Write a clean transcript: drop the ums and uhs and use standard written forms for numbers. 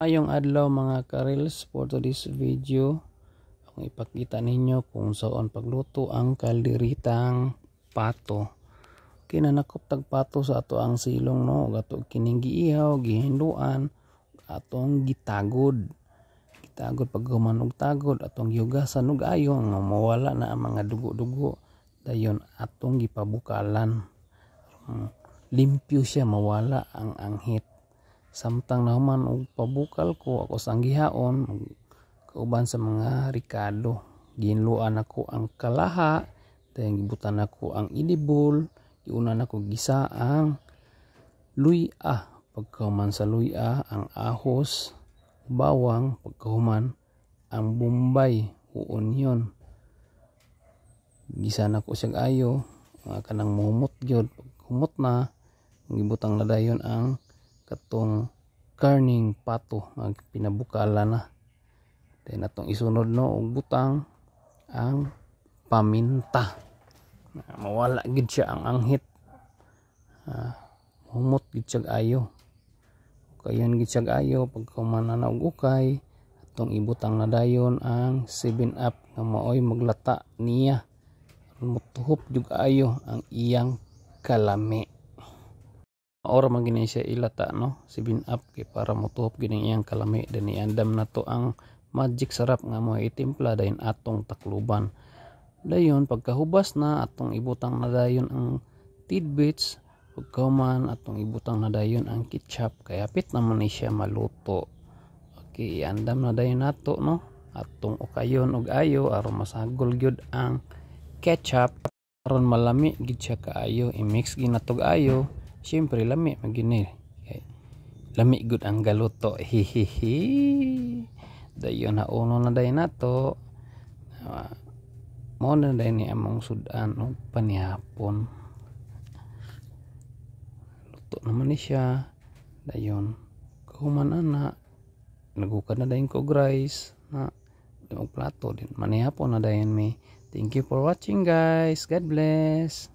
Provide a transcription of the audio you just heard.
Ayong adlaw mga karils, for today's video akong ipakita ninyo kung saan pagluto ang kalderitang pato. Kinanakop tag pato sa ato ang silong no, gato kining giihaw, gihinduan, atong gitagod pag humanog tagod, atong gihugasan og ayo nga mawala na ang mga dugo-dugo. Dayon atong gipabukalan, limpyo siya, mawala ang anghit. Samtang naman og pabukal ko ako sang gihaon kauban sa mga rikado, ginluan ako ang kalaha, dayon gibutan ako ang idibol, giunan ako gisa ang luya, pagkahuman sa luya ang ahos, bawang, pagkahuman ang bombay o onion, gisa na ko siya ayo kanang muhumot gyud. Humot na, gibutang na dayon ang katong karning pato ang pinabukalan na. Then atong isunod no og butang ang paminta, mawala gid siya ang anghit, humot gid siya ayo, kayon gid siya ayo. Pagkahuman na og ukay, atong ibutang na dayon ang 7-Up nga maoy maglata niya, mutuhop jud ayo ang iyang kalami. Ora man gini siya ilata no, 7-Up kay para mutuhop gid ang iyang kalami. Dan iandam na to ang magic sarap nga mo itimpla dayon atong takluban. Dayon pagkahubas na atong ibutang na dayon ang tidbits, pagkahuman atong ibutang na dayon ang ketchup kay hapit naman ni siya maluto. Okay, iandam na dayon nato no, atong ukayon og ayo aron masagol gyud ang ketchup aron malami gid siya kaayo. I-mix gid natog ayo, syempre lami magini, lami gud ang galuto, hihihi. Dayon hauno na dayon nato, mo na dayon ni among sudan og panihapon. Luto naman ni siya. Dayon kahuman ana nagukad na dayon ko og rice na og plato din manihapon na dayon mi. Thank you for watching guys, God bless.